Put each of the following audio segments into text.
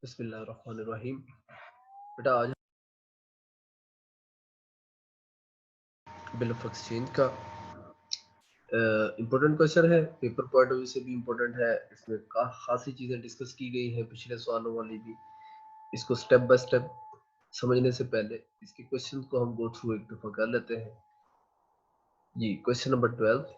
बिस्मिल्लाहिर्रहमानिर्रहीम। बेटा आज बिल ऑफ एक्सचेंज का इम्पोर्टेंट क्वेश्चन है, पेपर पॉइंट ऑफ व्यू से भी इम्पोर्टेंट है। इसमें खासी चीज़ें डिस्कस की गई हैं पिछले सवालों वाली भी। इसको स्टेप बाय स्टेप समझने से पहले इसके क्वेश्चन को हम गो थ्रू एक दफ़ा कर लेते हैं। जी, question number 12।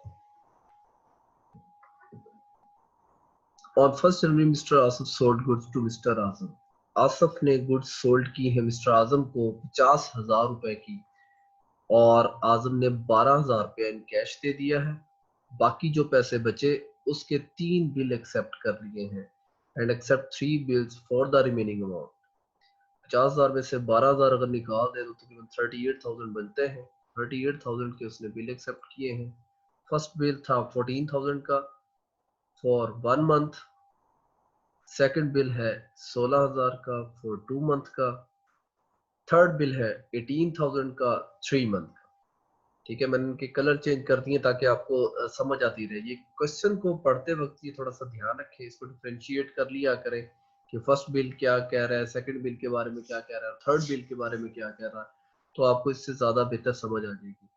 On 1 January mister Asif sold goods to mister Azam. Asif ने गुड्स सोल्ड की है मिस्टर आजम को 50,000 रुपए की, और आजम ने 12,000 रुपया इन कैश दे दिया है। बाकी जो पैसे बचे उसके 3 बिल एक्सेप्ट कर लिए हैं and accept 3 bills for the remaining amount. 50,000 में से 12,000 अगर निकाल दे तो तकरीबन 38,000 बनते हैं। 38,000 के उसने बिल एक्सेप्ट किए हैं। फर्स्ट बिल था 14,000 का फॉर 1 मंथ। सेकंड बिल है 16,000 का फॉर 2 मंथ का। थर्ड बिल है 18,000 का 3 मंथ का। ठीक है, मैंने इनके कलर चेंज कर दिए ताकि आपको समझ आती रहे। ये क्वेश्चन को पढ़ते वक्त ये थोड़ा सा ध्यान रखें, इसको डिफरेंशिएट कर लिया करें कि फर्स्ट बिल क्या कह रहा है, सेकंड बिल के बारे में क्या कह रहा है, थर्ड बिल के बारे में क्या कह रहा है, तो आपको इससे ज्यादा बेहतर समझ आ जाएगी।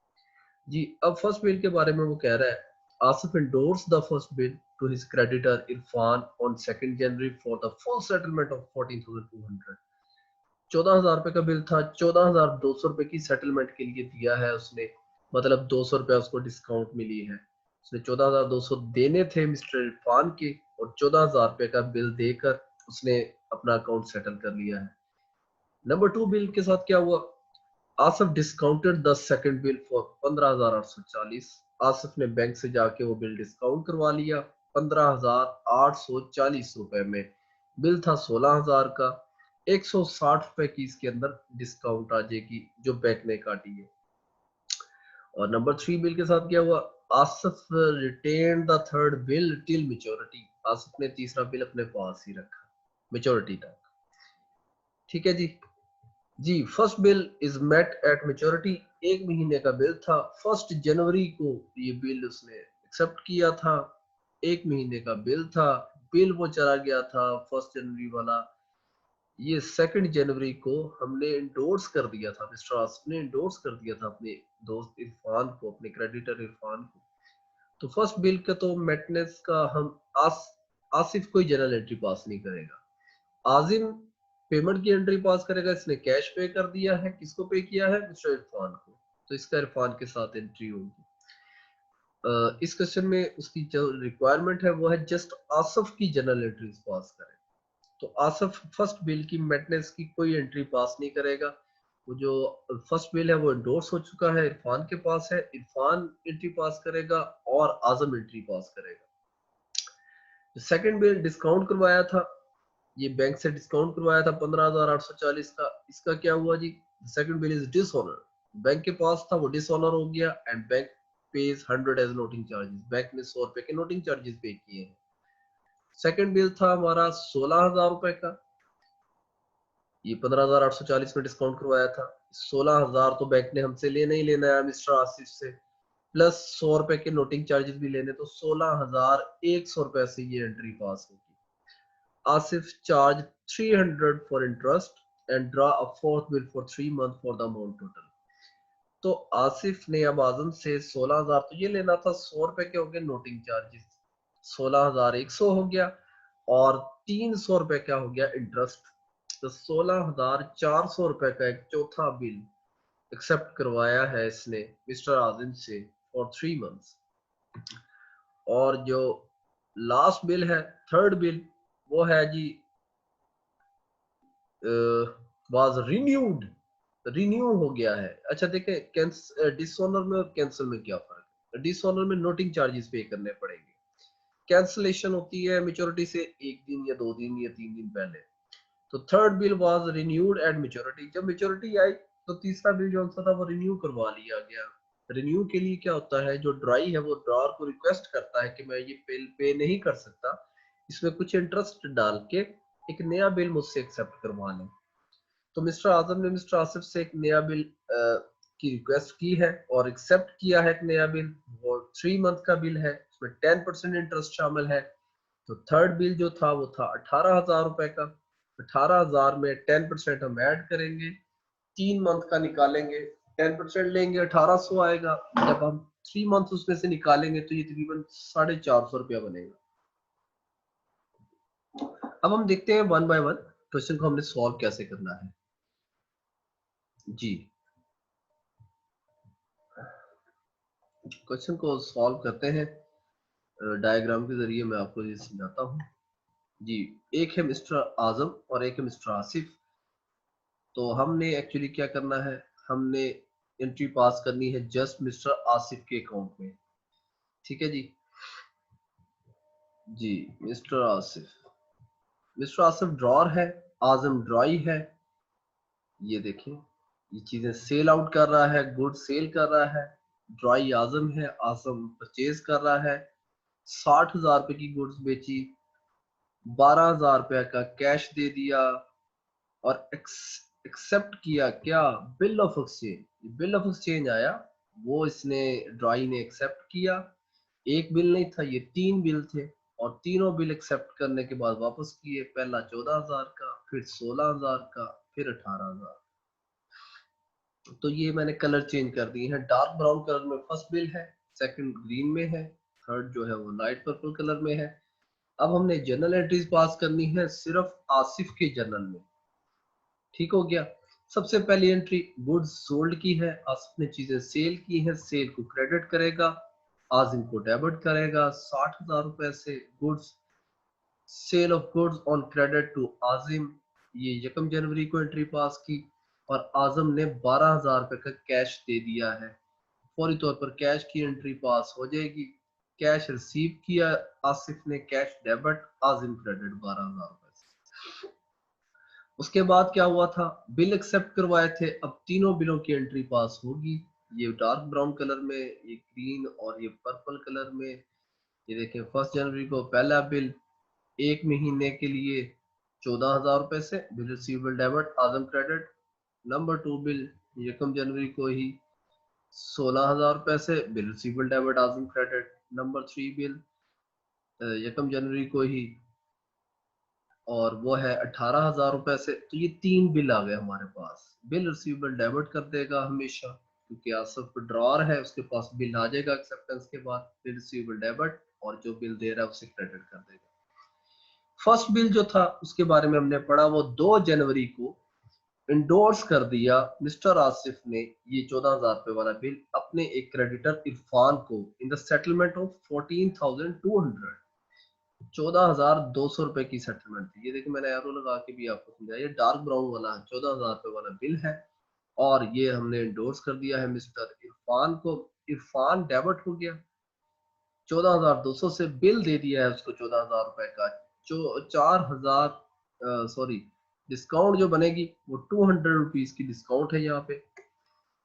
जी, अब फर्स्ट बिल के बारे में वो कह रहा है, Asif endorsed the first bill to his creditor Irfan on 2nd January for the full settlement of 14,200। 14,000 रुपए का बिल था, 14,200 रुपए की सेटलमेंट के लिए दिया है उसने। मतलब 200 रुपया उसको डिस्काउंट मिली है। उसने 14,200 देने थे मिस्टर इरफान के, और 14,000 रुपए का बिल देकर उसने अपना अकाउंट सेटल कर लिया है। नंबर 2 बिल के साथ क्या हुआ? Asif discounted the second bill for 15,840। Asif ने बैंक से जाके वो बिल डिस्काउंट करवा लिया 15,840 रुपए में। बिल था 16,000 का। 160 रुपए की इसके अंदर डिस्काउंट आ जाएगी जो बैंक ने काटी है। और नंबर 3 बिल के साथ क्या हुआ? Asif retain the third bill till maturity. Asif ने तीसरा बिल अपने पास ही रखा मेच्योरिटी तक। ठीक है जी। जी, first bill is met at maturity. 1 महीने का बिल था। 1 जनवरी को ये बिल उसने एक्सेप्ट किया था। 1 महीने का बिल था। बिल वो चला गया था 1 जनवरी वाला। ये 2 जनवरी को हमने इंडोर्स कर दिया था, मिस्टर आसिफ ने इंडोर्स कर दिया था अपने दोस्त इरफान को, अपने क्रेडिटर इरफान को। तो फर्स्ट बिल का तो मेंटेनेंस का हम आसिफ कोई जनरल एंट्री पास नहीं करेगा। आजिम पेमेंट की एंट्री पास करेगा। इसने कैश पे कर दिया है। किसको पे किया है? मिस्टर इरफान को। तो इसका इरफान के साथ एंट्री होगी। इस क्वेश्चन में उसकी जो रिक्वायरमेंट है वो है जस्ट आसिफ की जनरल एंट्रीज पास करें। तो आसिफ फर्स्ट बिल की मेंटेनेंस की कोई एंट्री पास नहीं करेगा। वो जो फर्स्ट बिल है वो इंडोर्स हो चुका है, इरफान के पास है। इरफान एंट्री पास करेगा और आजम एंट्री पास करेगा। सेकंड बिल डिस्काउंट करवाया था, ये बैंक से डिस्काउंट करवाया था 15,840 का। इसका क्या हुआ जी? Second bill is dishonour. Bank के पास था, वो डिसऑनर हो गया and bank pays 100 as noting charges. Bank ने 100 रुपए के नोटिंग चार्जेस पे किए हैं। सेकंड बिल था हमारा 16,000 रुपए का। ये 15,840 में डिस्काउंट करवाया था। 16,000 तो बैंक ने हमसे लेना ही लेना है मिस्टर आसिफ से, प्लस 100 रुपए के नोटिंग चार्जेस भी लेने, तो 16,100 रुपए से ये एंट्री पास होगी। Asif charged 300 for interest and draw a fourth bill for 3 months for the amount total। तो आसिफ ने अब आजम से 16,000 तो ये लेना था, 100 रुपए के हो गए नोटिंग चार्जेस, 16,100 हो गया, और 300 रुपए क्या हो गया? इंटरेस्ट। तो 16,400 रुपए का एक चौथा बिल एक्सेप्ट करवाया है इसने मिस्टर आजिम से फॉर 3 मंथ्स। और जो लास्ट बिल है, थर्ड बिल, वो है जी वाज रिन्यूड। रिन्यू हो गया है। अच्छा देखें, डिसऑनर में और कैंसिल में क्या फर्क है? डिसऑनर में नोटिंग चार्जेस पे करने पड़ेंगे। कैंसिलेशन होती है मेच्योरिटी से 1 दिन या 2 दिन या 3 दिन पहले। तो third bill was renewed eight maturity. जब मेच्योरिटी आई तो तीसरा बिल जो था वो रिन्यू करवा लिया गया। रिन्यू के लिए क्या होता है, जो ड्राई है वो ड्रॉर को रिक्वेस्ट करता है कि मैं ये बिल पे नहीं कर सकता, इसमें कुछ इंटरेस्ट डाल के एक नया बिल मुझसे एक्सेप्ट करवा लें। तो मिस्टर आजम ने मिस्टर आसिफ से एक नया बिल की रिक्वेस्ट की है और एक्सेप्ट किया है एक नया बिल। वो 3 मंथ का बिल है, उसमें 10% इंटरेस्ट शामिल है। तो थर्ड बिल जो था वो था 18,000 रुपए का। 18,000 में 10% हम ऐड करेंगे, 3 मंथ का निकालेंगे, 10% लेंगे, 1800 आएगा। जब हम 3 मंथ उसमें से निकालेंगे तो ये तकरीबन 450 रुपया बनेगा। अब हम देखते हैं वन बाय वन क्वेश्चन को हमने सॉल्व कैसे करना है। जी, क्वेश्चन को सॉल्व करते हैं डायग्राम के जरिए। मैं आपको ये समझाता हूँ। जी, एक है मिस्टर आजम और एक है मिस्टर आसिफ। तो हमने एक्चुअली क्या करना है, हमने एंट्री पास करनी है जस्ट मिस्टर आसिफ के अकाउंट में। ठीक है जी। जी, मिस्टर आसिफ ड्रॉर है, आजम ड्रॉई है। ये देखें, ये चीजें सेल आउट कर रहा है, गुड सेल कर रहा है। ड्रॉई आजम है, आजम परचेज कर रहा है। 60,000 रुपए की गुड्स बेची, 12,000 रुपए का कैश दे दिया और एक्सेप्ट किया क्या, bill of exchange. Bill of exchange आया, वो इसने ड्रॉई ने एक्सेप्ट किया। एक बिल नहीं था, ये 3 बिल थे और तीनों बिल एक्सेप्ट करने के बाद वापस किए। पहला 14,000 का, फिर 16,000 का, फिर 18,000। तो ये मैंने कलर चेंज कर दिए हैं। डार्क ब्राउन कलर में फर्स्ट बिल है, सेकंड ग्रीन में है, थर्ड जो है वो लाइट पर्पल कलर में है। अब हमने जर्नल एंट्रीज पास करनी है सिर्फ आसिफ के जर्नल में। ठीक हो गया। सबसे पहली एंट्री गुड्स सोल्ड की है, आसिफ ने चीजें सेल की हैं, सेल को क्रेडिट करेगा, आजिम को डेबिट करेगा 60,000 रुपए से। Goods, sale of goods on credit to Azim, ये 1 जनवरी को एंट्री पास की और आजम ने 12,000 रुपए का कैश दे दिया है। फौरी तौर पर कैश की एंट्री पास हो जाएगी। कैश रिसीव किया आसिफ ने, कैश डेबिट, आजिम क्रेडिट 12,000 रुपए से। उसके बाद क्या हुआ था, बिल एक्सेप्ट करवाए थे, अब तीनों बिलों की एंट्री पास होगी। ये डार्क ब्राउन कलर में, ये ग्रीन और ये पर्पल कलर में। ये देखें, 1 जनवरी को पहला बिल 1 महीने के लिए 14,000 रुपए से, बिल रिसीवेबल डेबिट आजम क्रेडिट। नंबर 2 बिल 1 जनवरी को ही 16,000 रुपए से, बिल रिसीवेबल डेबिट आजम क्रेडिट। नंबर 3 बिल 1 जनवरी को ही और वो है 18,000 रुपए से। तो ये 3 बिल आ गए हमारे पास। बिल रिसीवेबल डेबिट कर देगा हमेशा, क्योंकि आसिफ ड्रॉर है, उसके पास बिल आ जाएगा एक्सेप्टेंस के बाद। बिल रिसीवेबल डेबिट, और जो बिल दे रहा है उसे क्रेडिट कर देगा। फर्स्ट बिल जो था उसके बारे में हमने पढ़ा, वो 2 जनवरी को इंडोर्स कर दिया मिस्टर आसिफ ने ये 14,000 रुपए वाला बिल अपने एक क्रेडिटर इरफान को इन द सेटलमेंट ऑफ 14,200। 14,200 रुपए की सेटलमेंट थी। ये देखिए, मैंने एरो लगा के भी आपको समझाया। ये डार्क ब्राउन वाला 14,000 रुपए वाला बिल है और ये हमने इंडोर्स कर दिया है मिस्टर इरफान को। इरफान डेबिट हो गया, 14,200 से बिल दे दिया है उसको 14,000 रुपए का। जो 4,000 सॉरी, डिस्काउंट जो बनेगी वो 200 रुपीज की डिस्काउंट है यहाँ पे।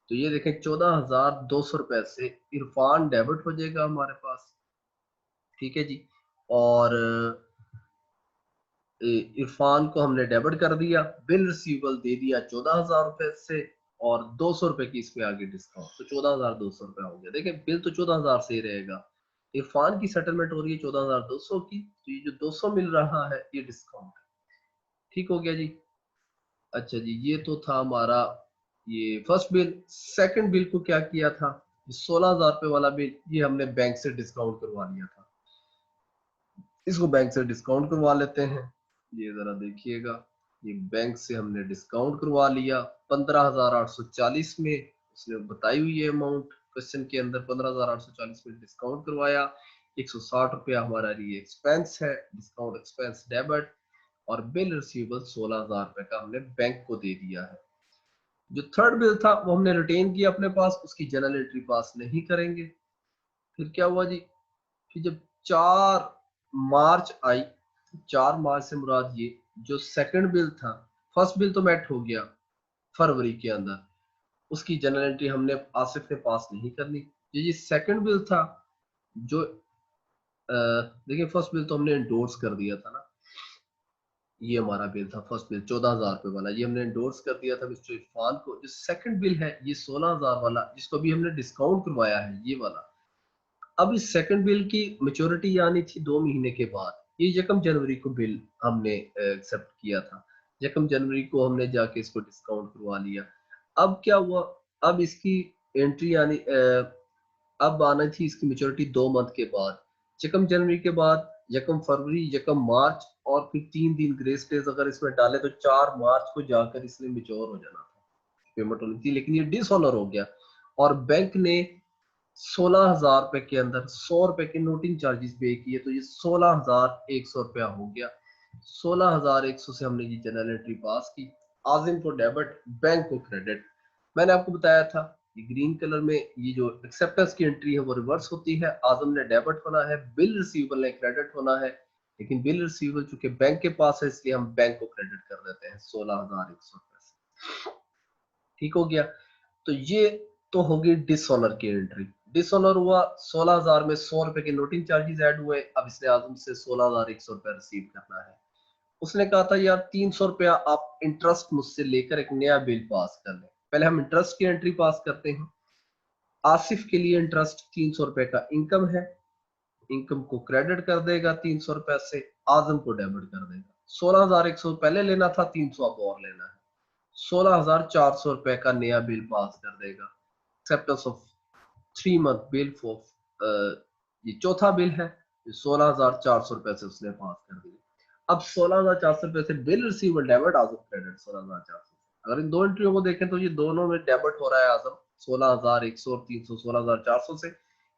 तो ये देखें, 14,200 रुपए से इरफान डेबिट हो जाएगा हमारे पास। ठीक है जी। और इरफान को हमने डेबिट कर दिया, बिल रिसीवेबल दे दिया 14,000 रुपए से और 200 रुपए की इसमें आगे डिस्काउंट, तो 14,200 रुपए हो गया। देखिए, बिल तो 14,000 से ही रहेगा, इरफान की सेटलमेंट हो रही है 14,200 की, तो ये जो 200 मिल रहा है ये डिस्काउंट है। ठीक हो गया जी। अच्छा जी, ये तो था हमारा ये फर्स्ट बिल। सेकंड बिल को क्या किया था, 16,000 रुपए वाला बिल, ये हमने बैंक से डिस्काउंट करवा लिया था। इसको बैंक से डिस्काउंट करवा लेते हैं। ये जरा देखिएगा, ये बैंक से हमने डिस्काउंट करवा लिया 15,840 में। उसने बताई हुई है अमाउंट क्वेश्चन के अंदर, 15,840 में डिस्काउंट करवाया। 160 रुपया हमारा ये एक्सपेंस है, डिस्काउंट एक्सपेंस डेबिट। और बिल रिसीवेबल 16,000 रुपए का हमने बैंक को दे दिया है। जो थर्ड बिल था वो हमने रिटेन किया अपने पास, उसकी जर्नल एंट्री पास नहीं करेंगे। फिर क्या हुआ जी, फिर जब 4 मार्च आई, 4 मार्च से मुराद ये जो सेकंड बिल था, फर्स्ट बिल तो मेट हो गया फरवरी के अंदर, उसकी जर्नल एंट्री हमने आसिफ ने पास नहीं करनी। ये सेकंड बिल था जो देखिए, फर्स्ट बिल तो हमने एंडोर्स कर दिया था ना, ये हमारा बिल था फर्स्ट बिल 14,000 रुपए वाला, ये हमने एंडोर्स कर दिया था मिस्टर इरफान को। जो सेकंड बिल है ये 16,000 वाला, जिसको अभी हमने डिस्काउंट करवाया है, ये वाला। अब इस सेकंड बिल की मैच्योरिटी आनी थी 2 महीने के बाद। ये 1 जनवरी को बिल हमने एक्सेप्ट किया था। यकम जनवरी को हमने जाके इसको डिस्काउंट करवा लिया। अब क्या हुआ, अब इसकी एंट्री आनी अब आना थी इसकी मेच्योरिटी 2 मंथ के बाद। यकम जनवरी के बाद यकम फरवरी, यकम मार्च और फिर 3 दिन ग्रेस डेज अगर इसमें डाले तो 4 मार्च को जाकर इसने मेच्योर हो जाना था, पेमेंट होनी थी, लेकिन ये डिसऑनर हो गया और बैंक ने 16,000 रुपए के अंदर 100 रुपए के नोटिंग चार्जेस पे किए, तो ये 16,100 रुपया हो गया। 16,100 से हमने ये जनरल एंट्री पास की। आजिम को डेबिट, बैंक को क्रेडिट। मैंने आपको बताया था ये ग्रीन कलर में ये जो एक्सेप्टेंस की एंट्री है वो रिवर्स होती है। आजम ने डेबिट होना है, बिल रिसीवेबल ने क्रेडिट होना है, लेकिन बिल रिसीवेबल चूंकि बैंक के पास है इसलिए हम बैंक को क्रेडिट कर देते हैं 16,100 रुपए से। ठीक हो गया। तो ये तो होगी डिसऑनर की एंट्री। डिसऑनर हुआ, 16,000 में 100 रुपए के नोटिंग चार्जेस ऐड हुए। अब इसने आजम से 16,100 रुपया रिसीव करना है। उसने कहा था यार 300 रुपया आप इंटरेस्ट मुझसे लेकर एक नया बिल पास कर लें। पहले हम इंटरेस्ट की एंट्री पास करते हैं। आसिफ के लिए इंटरेस्ट 300 रुपए का इनकम है, इनकम को क्रेडिट कर देगा 300 रुपए से, आजम को डेबिट कर देगा। 16,100 पहले लेना था, 300 अब और लेना है। 16,400 रुपए का नया बिल पास कर देगा। Acceptance of 3 month bill for ये चौथा बिल है। 16,400 रुपए से उसने पास कर दिया। अब 16,400 रुपए से बिल रिसीवेबल डेबिट, आजम क्रेडिट 16,400। अगर इन दो एंट्रियों को देखें तो ये दोनों में डेबिट हो रहा है आजम 16,100 और 300 16,400 से।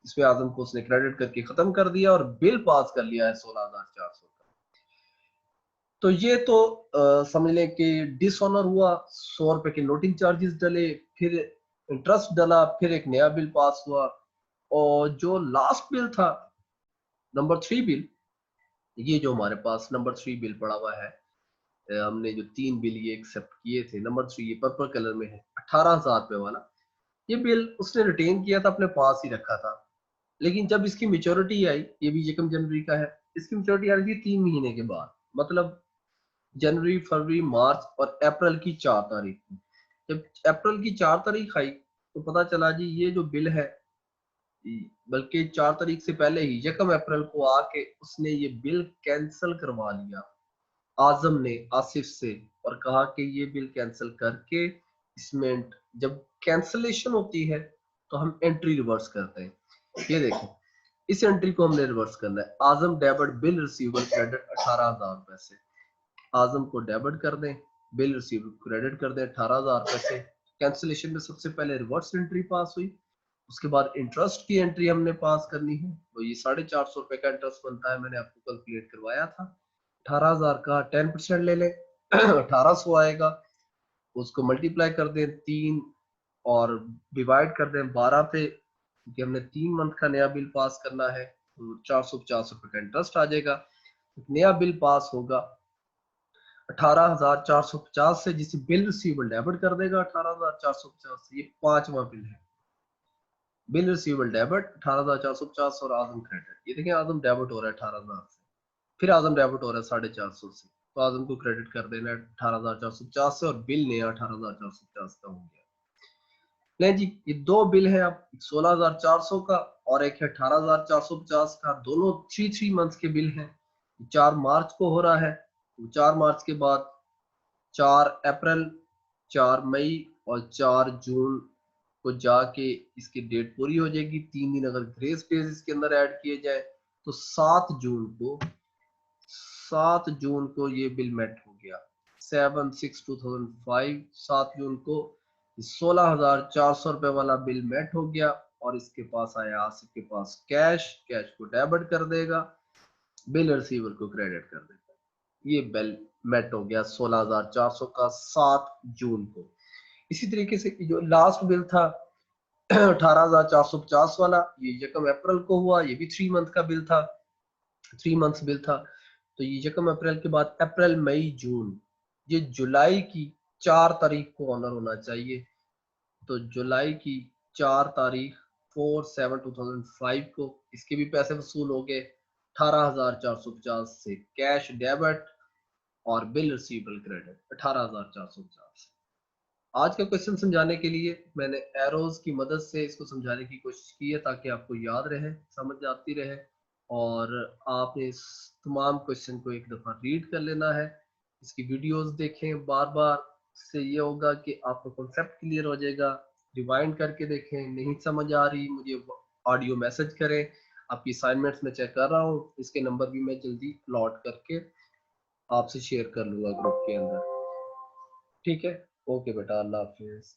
इसमें आजम को उसने क्रेडिट करके खत्म कर दिया और बिल पास कर लिया है 16,400 का। तो ये तो समझ लें कि डिसऑनर हुआ। 100 रुपए के नोटिंग चार्जेस डले, फिर इंटरेस्ट डला, फिर एक नया बिल पास हुआ। और जो लास्ट बिल था नंबर 3 बिल, ये जो हमारे पास नंबर 3 बिल पड़ा हुआ है, हमने जो 3 बिल ये एक्सेप्ट किए थे, नंबर 3 ये पर्पल कलर में है 18,000 रुपए वाला। ये बिल उसने रिटेन किया था, अपने पास ही रखा था। लेकिन जब इसकी मेच्योरिटी आई, ये भी यकम जनवरी का है, इसकी मेच्योरिटी आ रही थी 3 महीने के बाद, मतलब जनवरी, फरवरी, मार्च और अप्रैल की 4 तारीख को। जब अप्रैल की 4 तारीख आई तो पता चला जी ये जो बिल है, बल्कि 4 तारीख से पहले ही यकम अप्रैल को आके उसने ये बिल कैंसिल करवा लिया आजम ने आसिफ से, और कहा कि ये बिल कैंसिल करके इसमें जब कैंसिलेशन होती है तो हम एंट्री रिवर्स करते हैं। ये देखें, इस एंट्री को हमने रिवर्स करना है। आजम डेबिट बिल रिसीवेबल क्रेडिट 18,000 रुपए से, आजम को डेबिट कर दें, बिल रिसीव क्रेडिट कर दें 18,000 रुपए से। कैंसिलेशन में सबसे पहले रिवर्स एंट्री पास हुई, उसके बाद इंटरेस्ट की एंट्री हमने पास करनी है। तो ये 450 रुपए का इंटरेस्ट बनता है, मैंने आपको कैलकुलेट करवाया था। 18,000 का 10% ले लें 1800 आएगा। उसको मल्टीप्लाई कर दें 3 और डिवाइड कर दें 12 पे, क्योंकि हमने 3 मंथ का नया बिल पास करना है, तो 450 रुपए का इंटरेस्ट आ जाएगा। नया बिल पास होगा 18,450 से, जिसे बिल रिसीवेबल डेबिट कर देगा 18,450 से। ये पांचवा बिल है, बिल रिसीवेबल डेबिट 18,450 और आजम क्रेडिट। ये देखिए आजम डेबिट हो रहा है 18,000 से, फिर आजम डेबिट हो रहा है 450 से, तो आजम को क्रेडिट कर देना है 18,450 से और बिल नया 18,450 का हो गया। नहीं जी, ये दो बिल है, अब 16,400 का और एक है 18,450 का, दोनों 3 मंथ्स के बिल हैं। 4 मार्च को हो रहा है, 4 मार्च के बाद 4 अप्रैल, 4 मई और 4 जून को जाके इसकी डेट पूरी हो जाएगी। 3 दिन अगर ग्रेस डेज इसके अंदर ऐड किए जाए तो 7 जून को ये बिल मेट हो गया। 7/6/2005, 7 जून को 16,400 रुपए वाला बिल मेट हो गया और इसके पास आया आसिफ के पास कैश, कैश को डेबिट कर देगा, बिल रिसीवर को क्रेडिट कर देगा। ये बिल मेट हो गया 16,400 का 7 जून को। इसी तरीके से जो लास्ट बिल था 18,450 वाला, ये यकम अप्रैल को हुआ, ये भी 3 मंथ का बिल था, 3 मंथ्स बिल था। तो ये यकम अप्रैल के बाद अप्रैल, मई, जून, ये जुलाई की 4 तारीख को ऑनर होना चाहिए। तो जुलाई की 4 तारीख 4/7/2005 को इसके भी पैसे वसूल हो गए 18,450 से, कैश डेबिट और बिल रिसीवेबल क्रेडिट 18,450। आज का क्वेश्चन समझाने के लिए मैंने एरोज की मदद से इसको समझाने की कोशिश की है, ताकि आपको याद रहे, समझ आती रहे, और आपने इस तमाम क्वेश्चन को एक दफ़ा रीड कर लेना है। इसकी वीडियोस देखें बार बार, से ये होगा कि आपका कॉन्सेप्ट क्लियर हो जाएगा। रिवाइंड करके देखें, नहीं समझ आ रही मुझे ऑडियो मैसेज करें, आपकी असाइनमेंट्स में चेक कर रहा हूँ, इसके नंबर भी मैं जल्दी प्लॉट करके आपसे शेयर कर लूँगा ग्रुप के अंदर। ठीक है, ओके बेटा, अल्लाह हाफिज़।